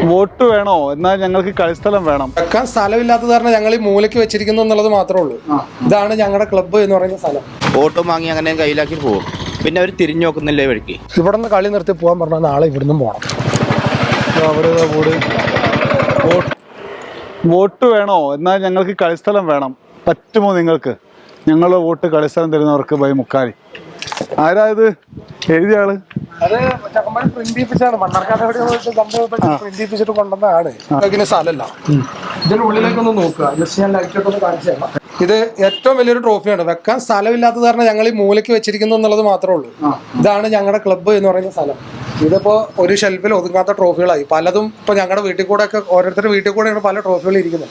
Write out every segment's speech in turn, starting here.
Vote വേണോ? എന്നാൽ ഞങ്ങൾക്ക് കളിസ്ഥലം വേണം. വെക്കാൻ സ്ഥലമില്ലാത്തത് കാരണം ഞങ്ങൾ ഈ മൂലയ്ക്ക് വെച്ചിരിക്കുന്നു എന്നുള്ളത് മാത്രമേ ഉള്ളൂ. ഇതാണ് ഞങ്ങളുടെ ക്ലബ്ബ് എന്ന് പറയുന്ന സ്ഥലം. വോട്ടും വാങ്ങി അങ്ങനെ കയ്യിലാക്കി പോകും. പിന്നെ അവർ തിരിഞ്ഞു നോക്കുന്നില്ലേ വഴിക്ക്. ഇവിടെ നിന്ന് കളി നിർത്തി പോകാൻ പറഞ്ഞാൽ നാളെ ഇവിടുന്ന് പോകണം. വോട്ട് വേണോ? എന്നാൽ ഞങ്ങൾക്ക് കളിസ്ഥലം വേണം. പറ്റുമോ നിങ്ങൾക്ക്? ഞങ്ങൾ വോട്ട് കളിസ്ഥലം തരുന്നവർക്ക് ബൈ മുക്കാലി. ആരാ ഇത് എഴുതിയ ആള്? അത് ചക്കന്മാർ പ്രിന്റ് ചെയ്യിപ്പിച്ചാണ്. മണ്ണാർക്കാട് പ്രിന്റ് ചെയ്യിപ്പിച്ചിട്ട് കൊണ്ടുവന്നതാണ്. ഇതിന് സ്ഥലമല്ല. ഇതിന്റെ ഉള്ളിലേക്കൊന്ന് നോക്കുക. ജസ്റ്റ് ഞാൻ ലൈറ്റ് ഒന്ന് കാണിച്ചു തരാം. ഇത് ഏറ്റവും വലിയൊരു ട്രോഫിയാണ്. വെക്കാൻ സ്ഥലമില്ലാത്തത് കാരണം ഞങ്ങൾ ഈ മൂലയ്ക്ക് വെച്ചിരിക്കുന്നു എന്നുള്ളത് മാത്രമേ ഉള്ളൂ. ഇതാണ് ഞങ്ങളുടെ ക്ലബ്ബ് എന്ന് പറയുന്ന സ്ഥലം. ഇതിപ്പോ ഒരു ഷെൽഫിൽ ഒതുങ്ങാത്ത ട്രോഫികളായി. പലതും ഇപ്പൊ ഞങ്ങളുടെ വീട്ടിൽ കൂടെ ഒക്കെ ഓരോരുത്തരുടെ വീട്ടിൽ കൂടെയാണ് പല ട്രോഫികൾ ഇരിക്കുന്നത്.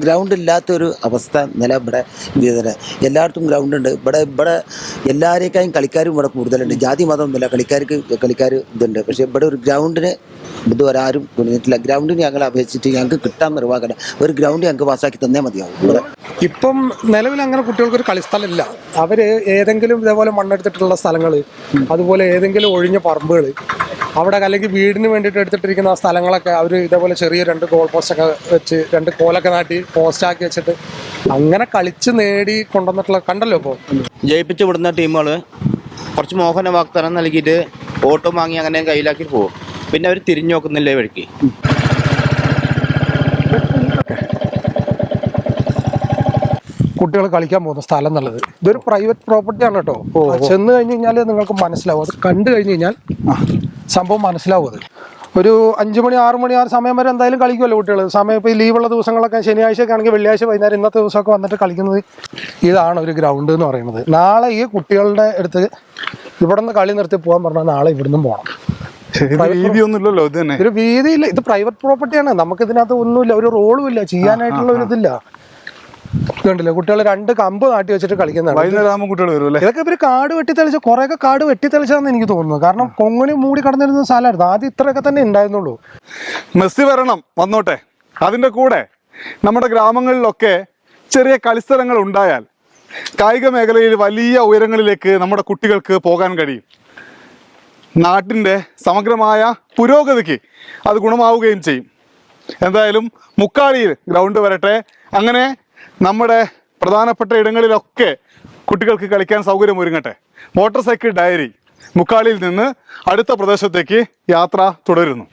ഗ്രൗണ്ട് ഇല്ലാത്തൊരു അവസ്ഥ നില ഇവിടെ എല്ലായിടത്തും ഗ്രൗണ്ട് ഉണ്ട്. ഇവിടെ എല്ലാവരേക്കായും കളിക്കാരും ഇവിടെ കൂടുതലുണ്ട്. ജാതി മതമൊന്നുമില്ല, കളിക്കാർ ഇതുണ്ട്. പക്ഷെ ഇവിടെ ഒരു ഗ്രൗണ്ടിന് ഇതുവരെ ആരും കുടുങ്ങിയിട്ടില്ല. ഗ്രൗണ്ടിന് ഞങ്ങൾ അപേക്ഷിച്ചിട്ട് ഞങ്ങൾക്ക് കിട്ടാൻ നിർവാഹന ഒരു ഗ്രൗണ്ട് ഞങ്ങൾക്ക് പാസ്സാക്കി തന്നേ മതിയാവും. ഇവിടെ ഇപ്പം നിലവിൽ അങ്ങനെ കുട്ടികൾക്കൊരു കളിസ്ഥലമില്ല. അവര് ഏതെങ്കിലും ഇതേപോലെ മണ്ണെടുത്തിട്ടുള്ള സ്ഥലങ്ങൾ, അതുപോലെ ഏതെങ്കിലും ഒഴിഞ്ഞ പറമ്പുകൾ, അവിടെ അല്ലെങ്കിൽ വീടിന് വേണ്ടിയിട്ട് എടുത്തിട്ടിരിക്കുന്ന ആ സ്ഥലങ്ങളൊക്കെ അവർ ഇതേപോലെ ചെറിയ 2 ഗോൾ പോസ്റ്റൊക്കെ വെച്ച് 2 കോലൊക്കെ നാട്ടി പോസ്റ്റാക്കി വെച്ചിട്ട് അങ്ങനെ കളിച്ച് നേടി കൊണ്ടുവന്നിട്ടുള്ള കണ്ടല്ലോ. ഇപ്പോൾ ജയിപ്പിച്ച് വിടുന്ന ടീമുകൾ കുറച്ച് മോഹന വാഗ്ദാനം നൽകിയിട്ട് വോട്ടും വാങ്ങി അങ്ങനെ കയ്യിലാക്കി പോകും. പിന്നെ അവർ തിരിഞ്ഞു നോക്കുന്നില്ലേ വഴിക്ക്. കുട്ടികൾ കളിക്കാൻ പോകുന്ന സ്ഥലം എന്നുള്ളത് ഇതൊരു പ്രൈവറ്റ് പ്രോപ്പർട്ടിയാണ് കേട്ടോ. ചെന്ന് കഴിഞ്ഞ് കഴിഞ്ഞാൽ നിങ്ങൾക്ക് മനസ്സിലാവും. അത് കണ്ടു കഴിഞ്ഞ് കഴിഞ്ഞാൽ സംഭവം മനസ്സിലാവും. അത് ഒരു 5 മണി 6 മണി ആ സമയം വരെ എന്തായാലും കളിക്കുമല്ലോ കുട്ടികൾ. സമയം ഇപ്പോൾ ഈ ലീവുള്ള ദിവസങ്ങളൊക്കെ ശനിയാഴ്ചയൊക്കെ ആണെങ്കിൽ വെള്ളിയാഴ്ച വൈകുന്നേരം ഇന്നത്തെ ദിവസമൊക്കെ വന്നിട്ട് കളിക്കുന്നത് ഇതാണ് ഒരു ഗ്രൗണ്ട് എന്ന് പറയുന്നത്. നാളെ ഈ കുട്ടികളുടെ അടുത്ത് ഇവിടെ നിന്ന് കളി നിർത്തി പോകാൻ പറഞ്ഞാൽ നാളെ ഇവിടുന്ന് പോകണം. വീതിയൊന്നുമില്ലല്ലോ ഇത് തന്നെ. ഒരു വീതിയില്ല. ഇത് പ്രൈവറ്റ് പ്രോപ്പർട്ടിയാണ്. നമുക്ക് ഇതിനകത്ത് ഒന്നുമില്ല, ഒരു റോളും ഇല്ല, ചെയ്യാനായിട്ടുള്ള ഒരു ഇതില്ല. കണ്ടില്ലേ, കുട്ടികൾ 2 കമ്പ് നാട്ടി വെച്ചിട്ട് കളിക്കുന്നതാണ്. കുട്ടികൾ വരും. ഇതൊക്കെ ഇവര് കാട് വെട്ടിത്തെളിച്ച് കുറെയൊക്കെ കാട് വെട്ടിത്തെളിച്ചാന്ന് എനിക്ക് തോന്നുന്നു. കാരണം കൊങ്ങിണി മൂടി കടന്നിരുന്ന സ്ഥലമായിരുന്നു ആദ്യം. ഇത്രയൊക്കെ തന്നെ ഉണ്ടായിരുന്നുള്ളൂ. മെസ്സി വരണം, വന്നോട്ടെ. അതിൻ്റെ കൂടെ നമ്മുടെ ഗ്രാമങ്ങളിലൊക്കെ ചെറിയ കളിസ്ഥലങ്ങൾ ഉണ്ടായാൽ കായിക മേഖലയിൽ വലിയ ഉയരങ്ങളിലേക്ക് നമ്മുടെ കുട്ടികൾക്ക് പോകാൻ കഴിയും. നാട്ടിൻ്റെ സമഗ്രമായ പുരോഗതിക്ക് അത് ഗുണമാവുകയും ചെയ്യും. എന്തായാലും മുക്കാലിയിൽ ഗ്രൗണ്ട് വരട്ടെ. അങ്ങനെ നമ്മുടെ പ്രധാനപ്പെട്ട ഇടങ്ങളിലൊക്കെ കുട്ടികൾക്ക് കളിക്കാൻ സൗകര്യം ഒരുങ്ങട്ടെ. മോട്ടോർ സൈക്കിൾ ഡയറി മുക്കാലിയിൽ നിന്ന് അടുത്ത പ്രദേശത്തേക്ക് യാത്ര തുടരുന്നു.